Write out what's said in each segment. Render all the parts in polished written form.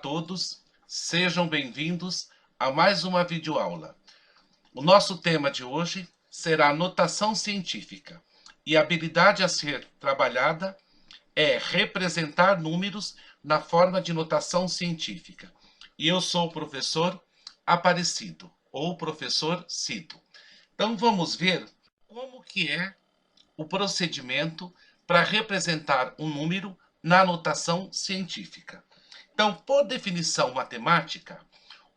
todos, sejam bem-vindos a mais uma videoaula. O nosso tema de hoje será notação científica e a habilidade a ser trabalhada é representar números na forma de notação científica. E eu sou o professor Aparecido, ou professor Cido. Então vamos ver como que é o procedimento para representar um número na notação científica. Então, por definição matemática,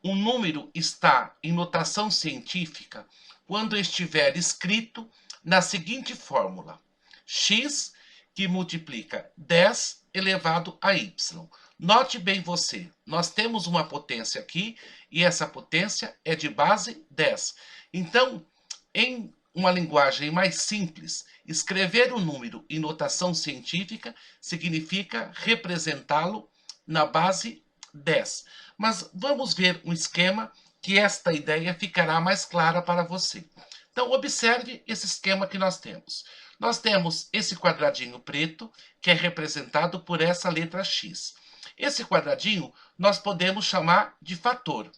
um número está em notação científica quando estiver escrito na seguinte fórmula: x que multiplica 10 elevado a y. Note bem você, nós temos uma potência aqui e essa potência é de base 10. Então, em uma linguagem mais simples, escrever o número em notação científica significa representá-lo na base 10. Mas vamos ver um esquema que esta ideia ficará mais clara para você. Então, observe esse esquema que nós temos. Nós temos esse quadradinho preto, que é representado por essa letra X. Esse quadradinho nós podemos chamar de fator.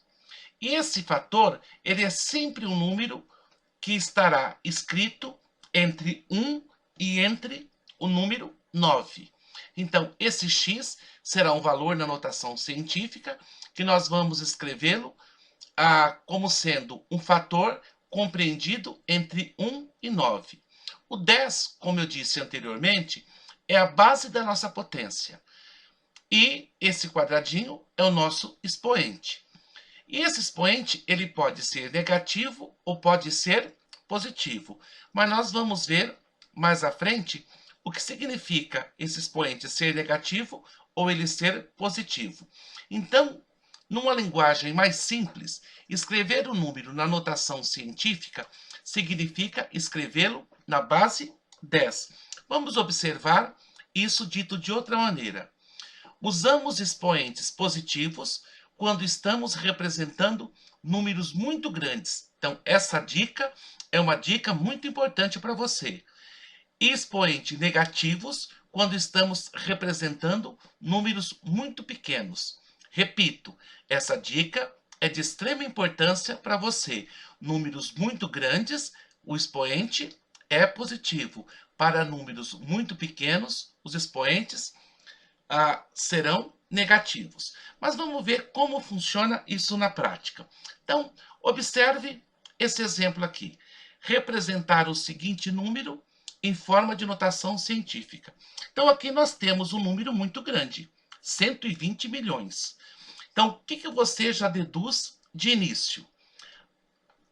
E esse fator, ele é sempre um número que estará escrito entre 1 e entre o número 9. Então, esse x será um valor na notação científica, que nós vamos escrevê-lo como sendo um fator compreendido entre 1 e 9. O 10, como eu disse anteriormente, é a base da nossa potência. E esse quadradinho é o nosso expoente. E esse expoente, ele pode ser negativo ou pode ser positivo. Mas nós vamos ver mais à frente o que significa esse expoente ser negativo ou ele ser positivo. Então, numa linguagem mais simples, escrever o número na notação científica significa escrevê-lo na base 10. Vamos observar isso dito de outra maneira. Usamos expoentes positivos quando estamos representando números muito grandes. Então, essa dica é uma dica muito importante para você. Expoente negativos quando estamos representando números muito pequenos. Repito, essa dica é de extrema importância para você. Números muito grandes, o expoente é positivo. Para números muito pequenos, os expoentes serão negativos. Mas vamos ver como funciona isso na prática. Então, observe esse exemplo aqui. Representar o seguinte número em forma de notação científica. Então, aqui nós temos um número muito grande, 120 milhões. Então, o que você já deduz de início?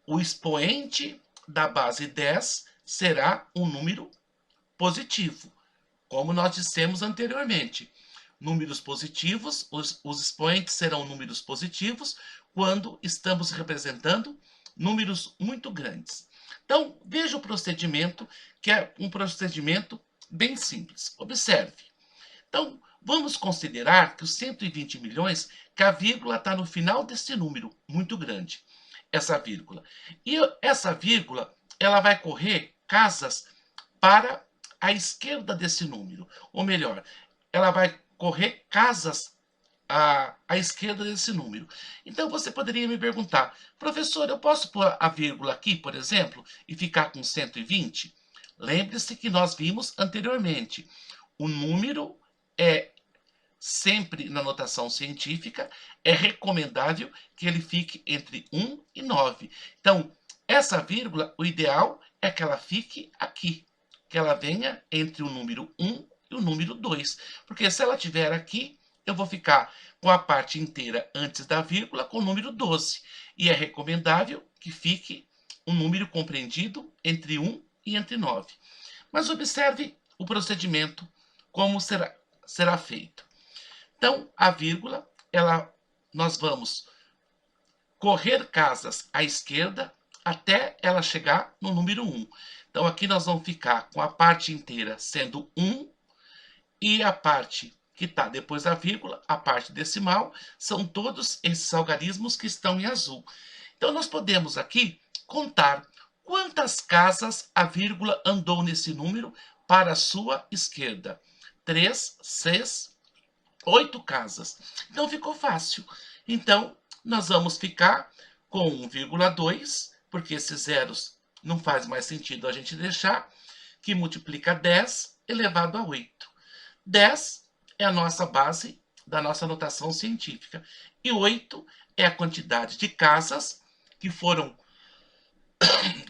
O expoente da base 10 será um número positivo, como nós dissemos anteriormente. Números positivos, os expoentes serão números positivos quando estamos representando números muito grandes. Então, veja o procedimento, que é um procedimento bem simples. Observe. Então, vamos considerar que os 120 milhões, que a vírgula está no final desse número muito grande. Essa vírgula. E essa vírgula, ela vai correr casas para a esquerda desse número. Ou melhor, ela vai correr casas à esquerda desse número. Então, você poderia me perguntar, professor, eu posso pôr a vírgula aqui, por exemplo, e ficar com 120? Lembre-se que nós vimos anteriormente, o número é sempre na notação científica, é recomendável que ele fique entre 1 e 9. Então, essa vírgula, o ideal é que ela fique aqui, que ela venha entre o número 1 e o número 2. Porque se ela estiver aqui, eu vou ficar com a parte inteira antes da vírgula com o número 12. E é recomendável que fique um número compreendido entre 1 e entre 9. Mas observe o procedimento, como será feito. Então, a vírgula, nós vamos correr casas à esquerda até ela chegar no número 1. Então, aqui nós vamos ficar com a parte inteira sendo 1 e a parte que está depois da vírgula, a parte decimal, são todos esses algarismos que estão em azul. Então, nós podemos aqui contar quantas casas a vírgula andou nesse número para a sua esquerda. 3, 6, 8 casas. Então ficou fácil. Então nós vamos ficar com 1,2, porque esses zeros não faz mais sentido a gente deixar, que multiplica 10 elevado a 8. 10 é a nossa base da nossa notação científica. E 8 é a quantidade de casas que foram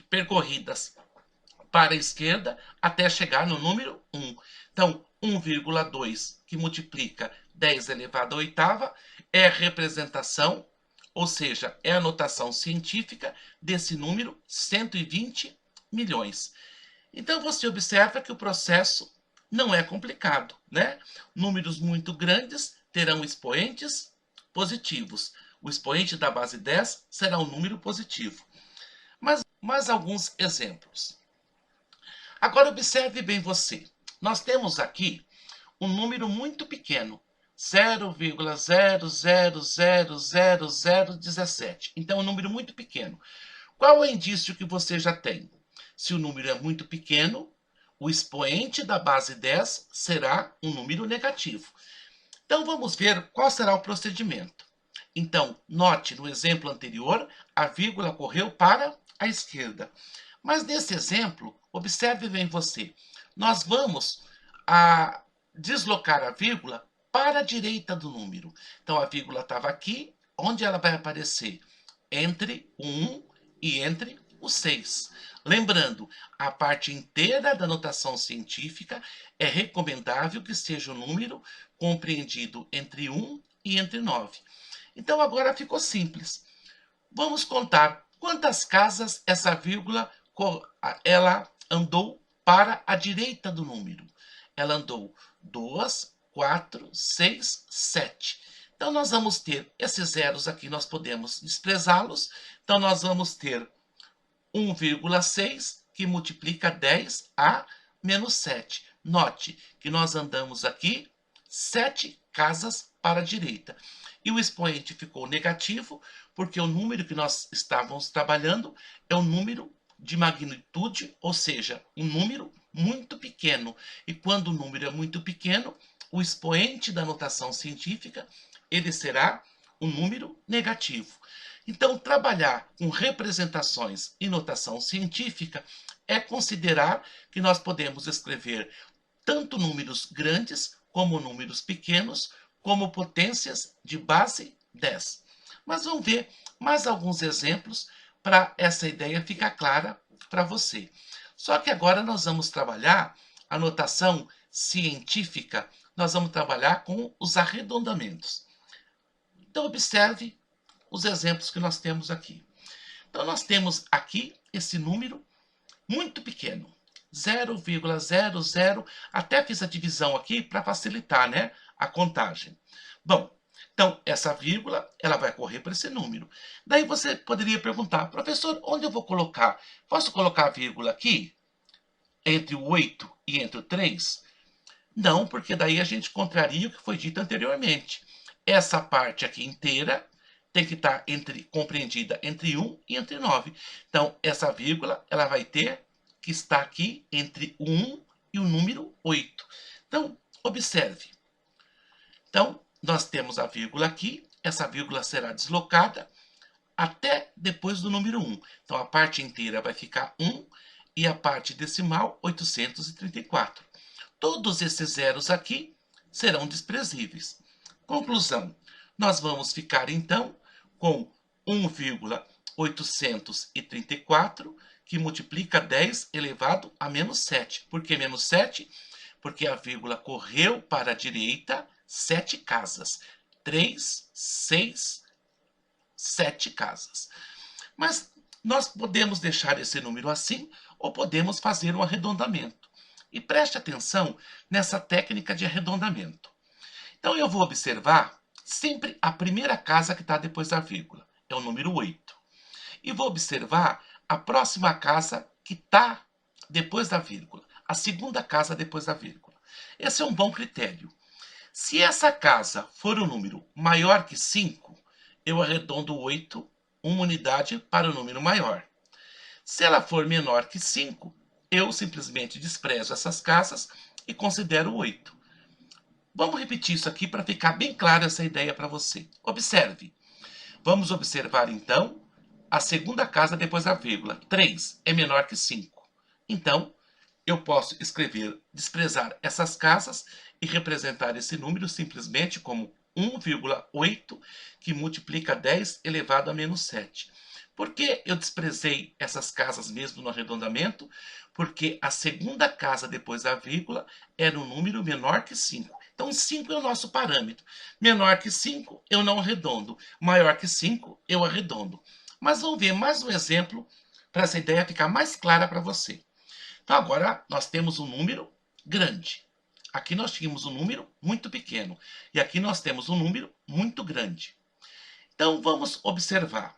percorridas para a esquerda até chegar no número 1. Então, 1,2 que multiplica 10 elevado à oitava é a representação, ou seja, é a notação científica desse número 120 milhões. Então, você observa que o processo não é complicado, né? Números muito grandes terão expoentes positivos. O expoente da base 10 será um número positivo. Mas mais alguns exemplos. Agora observe bem você. Nós temos aqui um número muito pequeno, 0,000017. Então é um número muito pequeno. Qual é o indício que você já tem? Se o número é muito pequeno, o expoente da base 10 será um número negativo. Então vamos ver qual será o procedimento. Então, note no exemplo anterior, a vírgula correu para a esquerda. Mas nesse exemplo, observe bem você, nós vamos deslocar a vírgula para a direita do número. Então a vírgula estava aqui, onde ela vai aparecer? Entre o 1 e entre o 6. Lembrando, a parte inteira da notação científica é recomendável que seja o número compreendido entre 1 e entre 9. Então agora ficou simples. Vamos contar quantas casas essa vírgula ela andou para a direita do número. Ela andou 2, 4, 6, 7. Então nós vamos ter esses zeros aqui, nós podemos desprezá-los. Então nós vamos ter 1,6 que multiplica 10 a menos 7. Note que nós andamos aqui 7 casas para a direita. E o expoente ficou negativo, porque o número que nós estávamos trabalhando é um número de magnitude, ou seja, um número muito pequeno. E quando o número é muito pequeno, o expoente da notação científica, ele será um número negativo. Então, trabalhar com representações e notação científica é considerar que nós podemos escrever tanto números grandes como números pequenos, como potências de base 10. Mas vamos ver mais alguns exemplos para essa ideia ficar clara para você. Só que agora nós vamos trabalhar a notação científica, nós vamos trabalhar com os arredondamentos. Então, observe os exemplos que nós temos aqui. Então, nós temos aqui esse número muito pequeno, 0,00, até fiz a divisão aqui para facilitar, né, a contagem. Bom, então essa vírgula, ela vai correr para esse número. Daí você poderia perguntar, professor, onde eu vou colocar? Posso colocar a vírgula aqui? Entre o 8 e entre o 3? Não, porque daí a gente contraria o que foi dito anteriormente. Essa parte aqui inteira tem que estar compreendida entre 1 e entre 9. Então, essa vírgula, ela vai ter que estar aqui entre o 1 e o número 8. Então, observe. Então, nós temos a vírgula aqui, essa vírgula será deslocada até depois do número 1. Então, a parte inteira vai ficar 1 e a parte decimal 834. Todos esses zeros aqui serão desprezíveis. Conclusão, nós vamos ficar então com 1,834, que multiplica 10 elevado a menos 7. Por que menos 7? Porque a vírgula correu para a direita 7 casas. 3, 6, 7 casas. Mas nós podemos deixar esse número assim ou podemos fazer um arredondamento. E preste atenção nessa técnica de arredondamento. Então eu vou observar sempre a primeira casa que está depois da vírgula. É o número 8. E vou observar a próxima casa que está depois da vírgula. A segunda casa depois da vírgula. Esse é um bom critério. Se essa casa for um número maior que 5, eu arredondo 8, uma unidade para o número maior. Se ela for menor que 5, eu simplesmente desprezo essas casas e considero 8. Vamos repetir isso aqui para ficar bem clara essa ideia para você. Observe. Vamos observar, então, a segunda casa depois da vírgula. 3 é menor que 5. Então, eu posso escrever, desprezar essas casas e representar esse número simplesmente como 1,8, que multiplica 10 elevado a menos 7. Por que eu desprezei essas casas mesmo no arredondamento? Porque a segunda casa depois da vírgula era um número menor que 5. Então, 5 é o nosso parâmetro. Menor que 5, eu não arredondo. Maior que 5, eu arredondo. Mas vamos ver mais um exemplo para essa ideia ficar mais clara para você. Então, agora nós temos um número grande. Aqui nós tínhamos um número muito pequeno. E aqui nós temos um número muito grande. Então, vamos observar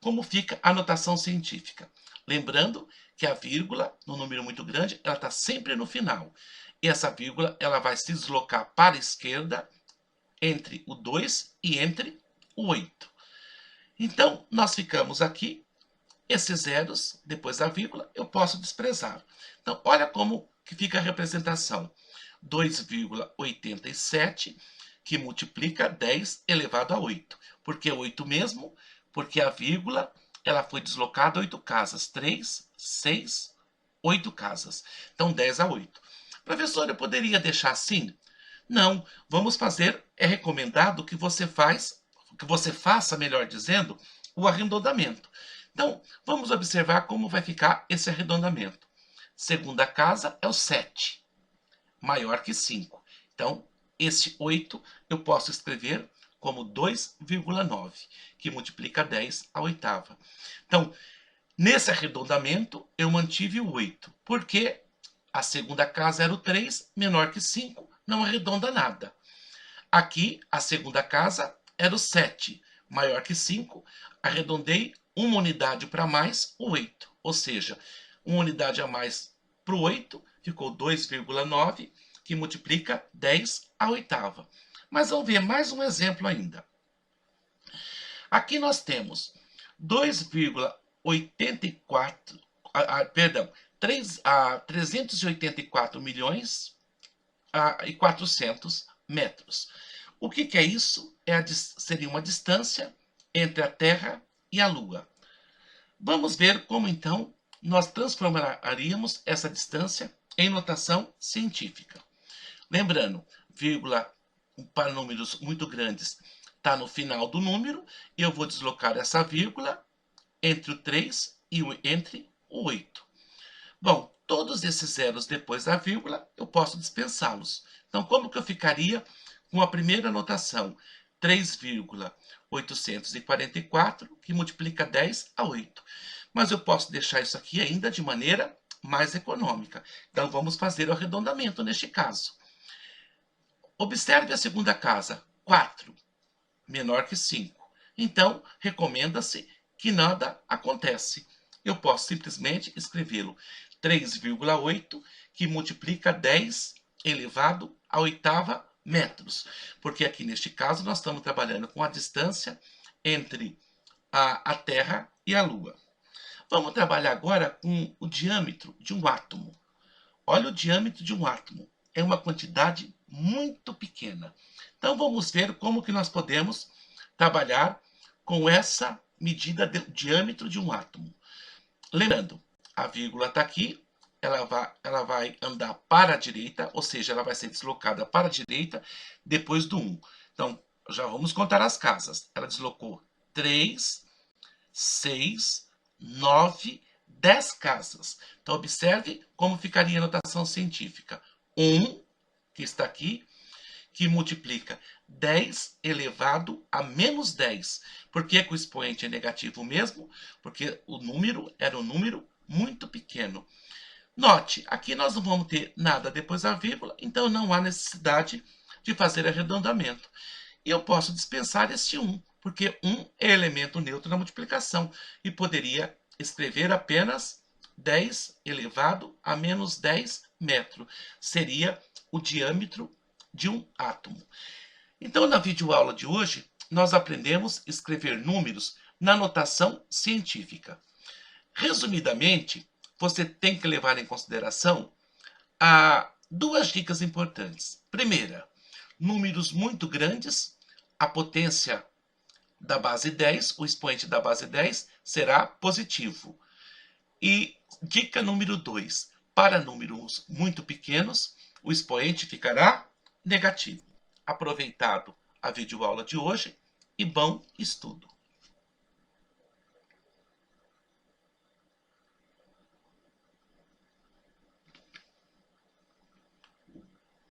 como fica a notação científica. Lembrando que a vírgula, no número muito grande, ela está sempre no final. E essa vírgula ela vai se deslocar para a esquerda entre o 2 e entre o 8. Então, nós ficamos aqui, esses zeros, depois da vírgula, eu posso desprezar. Então, olha como que fica a representação. 2,87, que multiplica 10 elevado a 8. Por que 8 mesmo? Porque a vírgula ela foi deslocada 8 casas. 3, 6, 8 casas. Então, 10 a 8. Professor, eu poderia deixar assim? Não, vamos fazer, é recomendado que você faça, melhor dizendo, o arredondamento. Então, vamos observar como vai ficar esse arredondamento. Segunda casa é o 7, maior que 5. Então, esse 8 eu posso escrever como 2,9, que multiplica 10 à oitava. Então, nesse arredondamento, eu mantive o 8, porque a segunda casa era o 3, menor que 5, não arredonda nada. Aqui, a segunda casa era o 7, maior que 5, arredondei uma unidade para mais, o 8. Ou seja, uma unidade a mais para o 8, ficou 2,9, que multiplica 10 à oitava. Mas vamos ver mais um exemplo ainda. Aqui nós temos 2,84, perdão, 384 milhões e 400 metros. O que é isso? Seria uma distância entre a Terra e a Lua. Vamos ver como, então, nós transformaríamos essa distância em notação científica. Lembrando, vírgula para números muito grandes está no final do número, e eu vou deslocar essa vírgula entre o 3 e entre o 8. Bom, todos esses zeros depois da vírgula, eu posso dispensá-los. Então, como que eu ficaria com a primeira notação? 3,844, que multiplica 10 a 8. Mas eu posso deixar isso aqui ainda de maneira mais econômica. Então, vamos fazer o arredondamento neste caso. Observe a segunda casa, 4, menor que 5. Então, recomenda-se que nada acontece. Eu posso simplesmente escrevê-lo 3,8, que multiplica 10 elevado à oitava metros. Porque aqui, neste caso, nós estamos trabalhando com a distância entre a Terra e a Lua. Vamos trabalhar agora com o diâmetro de um átomo. Olha o diâmetro de um átomo. É uma quantidade muito pequena. Então, vamos ver como que nós podemos trabalhar com essa medida do diâmetro de um átomo. Lembrando, a vírgula está aqui, ela vai andar para a direita, ou seja, ela vai ser deslocada para a direita depois do 1. Então, já vamos contar as casas. Ela deslocou 3, 6, 9, 10 casas. Então, observe como ficaria a notação científica. 1, que está aqui, que multiplica 10 elevado a menos 10. Por que o expoente é negativo mesmo? Porque o número era um número muito pequeno. Note, aqui nós não vamos ter nada depois da vírgula, então não há necessidade de fazer arredondamento. E eu posso dispensar este 1, porque 1 é elemento neutro na multiplicação, e poderia escrever apenas 10 elevado a menos 10 metros. Seria o diâmetro de um átomo. Então, na videoaula de hoje, nós aprendemos a escrever números na notação científica. Resumidamente, você tem que levar em consideração duas dicas importantes. Primeira, números muito grandes, a potência da base 10, o expoente da base 10 será positivo. E dica número 2, para números muito pequenos, o expoente ficará negativo. Aproveitado a videoaula de hoje e bom estudo!